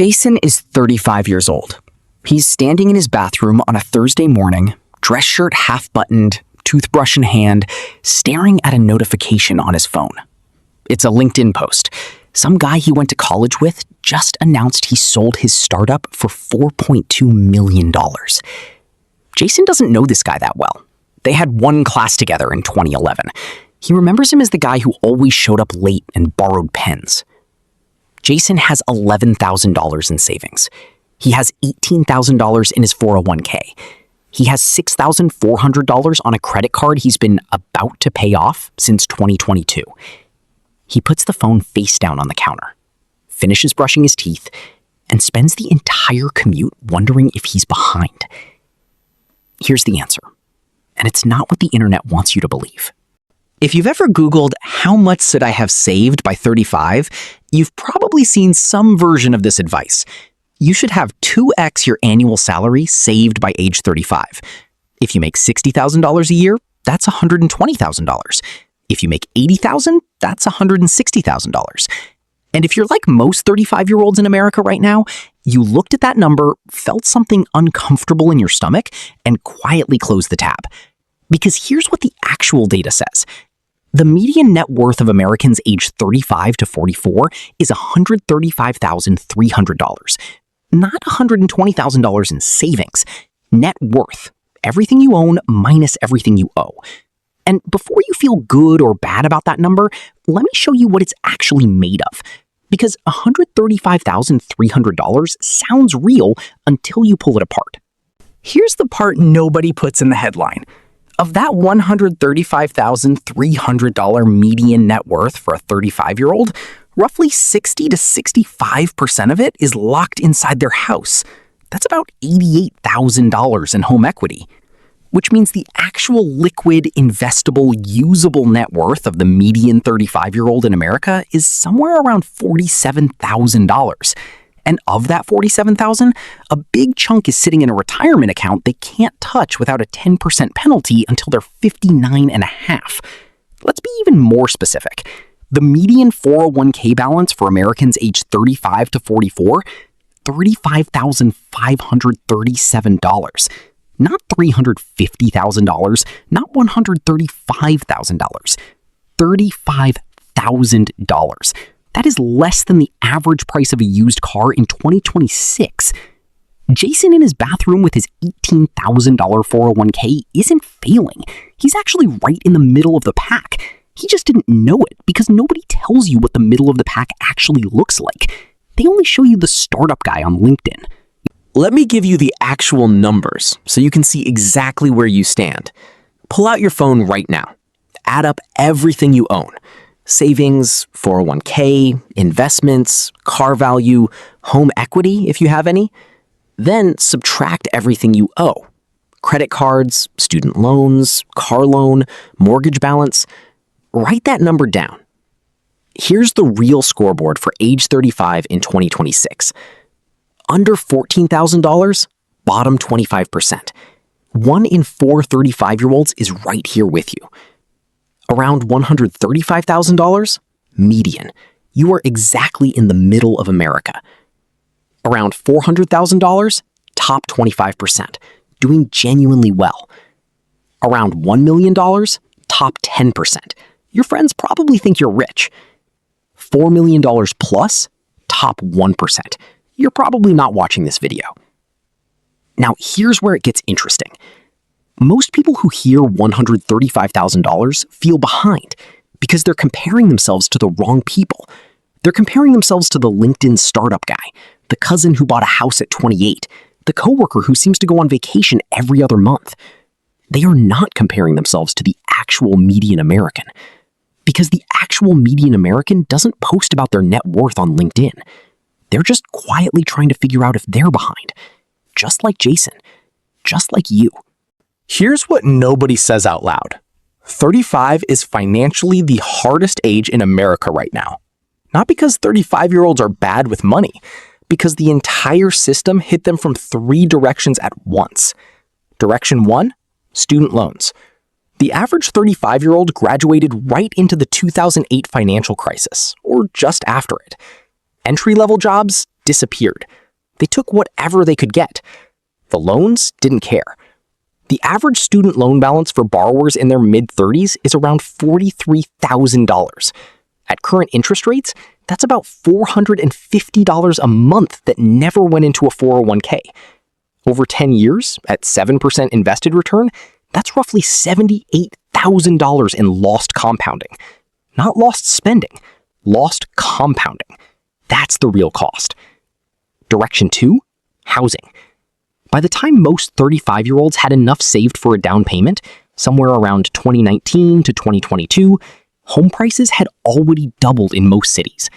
Jason is 35 years old. He's standing in his bathroom on a Thursday morning, dress shirt half buttoned, toothbrush in hand, staring at a notification on his phone. It's a LinkedIn post. Some guy he went to college with just announced he sold his startup for $4.2 million. Jason doesn't know this guy that well. They had one class together in 2011. He remembers him as the guy who always showed up late and borrowed pens. Jason has $11,000 in savings. He has $18,000 in his 401k. He has $6,400 on a credit card he's been about to pay off since 2022. He puts the phone face down on the counter, finishes brushing his teeth, and spends the entire commute wondering if he's behind. Here's the answer, and it's not what the internet wants you to believe. If you've ever Googled, how much should I have saved by 35, you've probably seen some version of this advice. You should have 2x your annual salary saved by age 35. If you make $60,000 a year, that's $120,000. If you make $80,000, that's $160,000. And if you're like most 35-year-olds in America right now, you looked at that number, felt something uncomfortable in your stomach, and quietly closed the tab. Because here's what the actual data says. The median net worth of Americans aged 35 to 44 is $135,300, not $120,000 in savings. Net worth, everything you own minus everything you owe. And before you feel good or bad about that number, let me show you what it's actually made of. Because $135,300 sounds real until you pull it apart. Here's the part nobody puts in the headline. Of that $135,300 median net worth for a 35-year-old, roughly 60 to 65% of it is locked inside their house. That's about $88,000 in home equity, which means the actual liquid, investable, usable net worth of the median 35-year-old in America is somewhere around $47,000. And of that $47,000, a big chunk is sitting in a retirement account they can't touch without a 10% penalty until they're 59 and a half. Let's be even more specific. The median 401k balance for Americans aged 35 to 44, $35,537. Not $350,000, not $135,000. $35,000. That is less than the average price of a used car in 2026. Jason in his bathroom with his $18,000 401k isn't failing. He's actually right in the middle of the pack. He just didn't know it because nobody tells you what the middle of the pack actually looks like. They only show you the startup guy on LinkedIn. Let me give you the actual numbers so you can see exactly where you stand. Pull out your phone right now. Add up everything you own. Savings, 401k, investments, car value, home equity if you have any. Then subtract everything you owe. Credit cards, student loans, car loan, mortgage balance. Write that number down. Here's the real scoreboard for age 35 in 2026. Under $14,000, bottom 25%. 1 in 4 35-year-olds is right here with you. Around $135,000, median. You are exactly in the middle of America. Around $400,000, top 25%, doing genuinely well. Around $1 million, top 10%. Your friends probably think you're rich. $4 million plus, top 1%. You're probably not watching this video. Now, here's where it gets interesting. Most people who hear $135,000 feel behind because they're comparing themselves to the wrong people. They're comparing themselves to the LinkedIn startup guy, the cousin who bought a house at 28, the coworker who seems to go on vacation every other month. They are not comparing themselves to the actual median American because the actual median American doesn't post about their net worth on LinkedIn. They're just quietly trying to figure out if they're behind, just like Jason, just like you. Here's what nobody says out loud. 35 is financially the hardest age in America right now. Not because 35-year-olds are bad with money, because the entire system hit them from 3 directions at once. Direction 1, student loans. The average 35-year-old graduated right into the 2008 financial crisis, or just after it. Entry-level jobs disappeared. They took whatever they could get. The loans didn't care. The average student loan balance for borrowers in their mid-30s is around $43,000. At current interest rates, that's about $450 a month that never went into a 401k. Over 10 years, at 7% invested return, that's roughly $78,000 in lost compounding. Not lost spending, lost compounding. That's the real cost. Direction 2, housing. By the time most 35-year-olds had enough saved for a down payment, somewhere around 2019 to 2022, home prices had already doubled in most cities.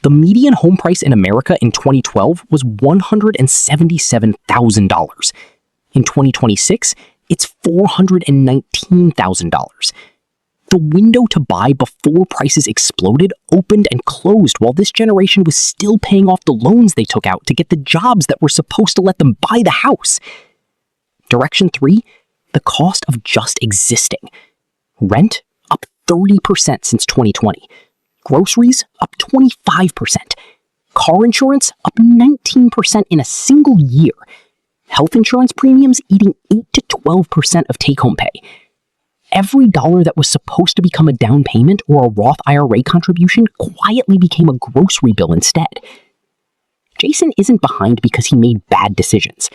The median home price in America in 2012 was $177,000. In 2026, it's $419,000. The window to buy before prices exploded opened and closed while this generation was still paying off the loans they took out to get the jobs that were supposed to let them buy the house. Direction 3, the cost of just existing. Rent up 30% since 2020. Groceries up 25%. Car insurance up 19% in a single year. Health insurance premiums eating 8 to 12% of take-home pay. Every dollar that was supposed to become a down payment or a Roth IRA contribution quietly became a grocery bill instead. Jason isn't behind because he made bad decisions.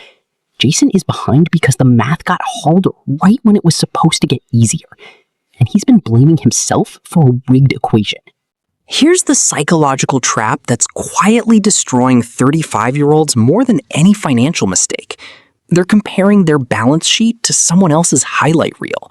Jason is behind because the math got harder right when it was supposed to get easier. And he's been blaming himself for a rigged equation. Here's the psychological trap that's quietly destroying 35-year-olds more than any financial mistake. They're comparing their balance sheet to someone else's highlight reel.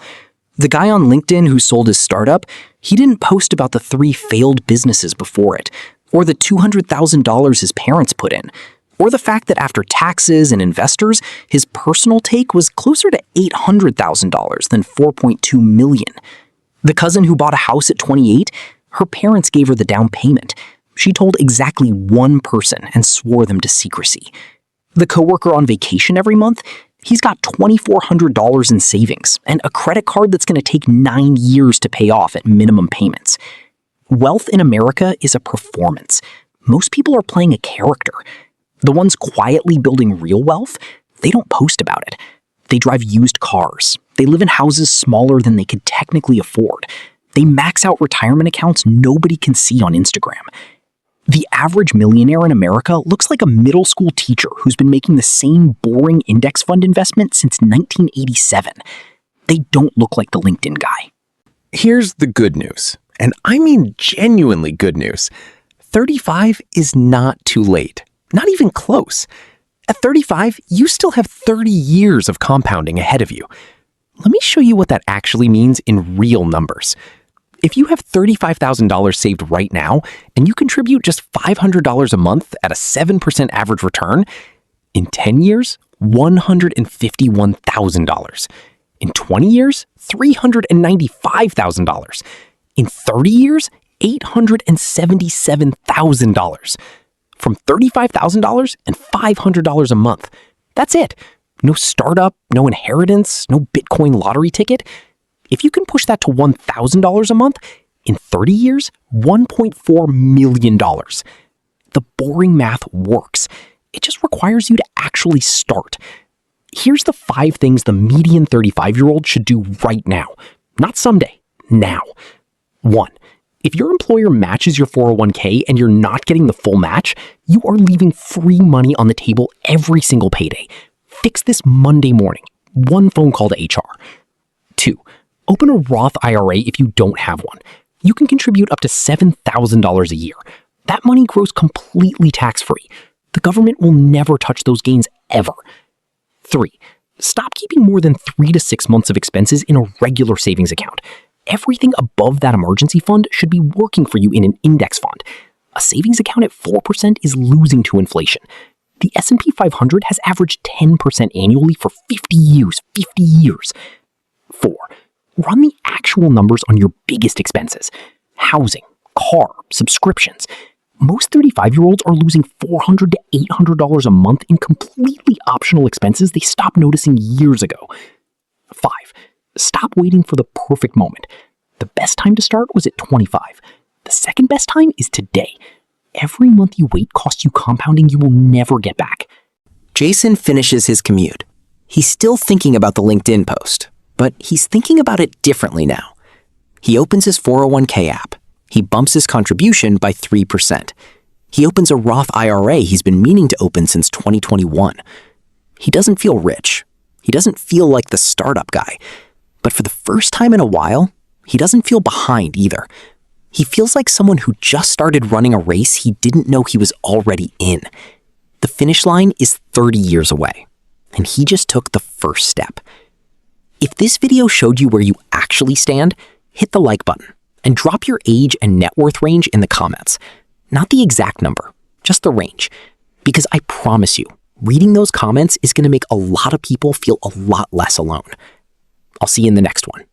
The guy on LinkedIn who sold his startup, he didn't post about the 3 failed businesses before it, or the $200,000 his parents put in, or the fact that after taxes and investors, his personal take was closer to $800,000 than $4.2 million. The cousin who bought a house at 28, her parents gave her the down payment. She told exactly one person and swore them to secrecy. The coworker on vacation every month, he's got $2,400 in savings and a credit card that's going to take 9 years to pay off at minimum payments. Wealth in America is a performance. Most people are playing a character. The ones quietly building real wealth, they don't post about it. They drive used cars. They live in houses smaller than they could technically afford. They max out retirement accounts nobody can see on Instagram. The average millionaire in America looks like a middle school teacher who's been making the same boring index fund investment since 1987. They don't look like the LinkedIn guy. Here's the good news, and I mean genuinely good news. 35 is not too late, not even close. At 35, you still have 30 years of compounding ahead of you. Let me show you what that actually means in real numbers. If you have $35,000 saved right now, and you contribute just $500 a month at a 7% average return, in 10 years, $151,000. In 20 years, $395,000. In 30 years, $877,000. From $35,000 and $500 a month. That's it. No startup, no inheritance, no Bitcoin lottery ticket. If you can push that to $1,000 a month, in 30 years, $1.4 million. The boring math works. It just requires you to actually start. Here's the 5 things the median 35-year-old should do right now. Not someday, now. 1. If your employer matches your 401k and you're not getting the full match, you are leaving free money on the table every single payday. Fix this Monday morning. 1 phone call to HR. 2. Open a Roth IRA if you don't have one. You can contribute up to $7,000 a year. That money grows completely tax-free. The government will never touch those gains ever. 3. Stop keeping more than 3 to 6 months of expenses in a regular savings account. Everything above that emergency fund should be working for you in an index fund. A savings account at 4% is losing to inflation. The S&P 500 has averaged 10% annually for 50 years. 50 years. 4. Run the actual numbers on your biggest expenses. Housing, car, subscriptions. Most 35-year-olds are losing $400 to $800 a month in completely optional expenses they stopped noticing years ago. 5. Stop waiting for the perfect moment. The best time to start was at 25. The second best time is today. every month you wait costs you compounding you will never get back. Jason finishes his commute. He's still thinking about the LinkedIn post, but he's thinking about it differently now. He opens his 401k app. He bumps his contribution by 3%. He opens a Roth IRA he's been meaning to open since 2021. He doesn't feel rich. He doesn't feel like the startup guy. But for the first time in a while, he doesn't feel behind either. He feels like someone who just started running a race he didn't know he was already in. The finish line is 30 years away, and he just took the first step. If this video showed you where you actually stand, hit the like button and drop your age and net worth range in the comments. Not the exact number, just the range. Because I promise you, reading those comments is going to make a lot of people feel a lot less alone. I'll see you in the next one.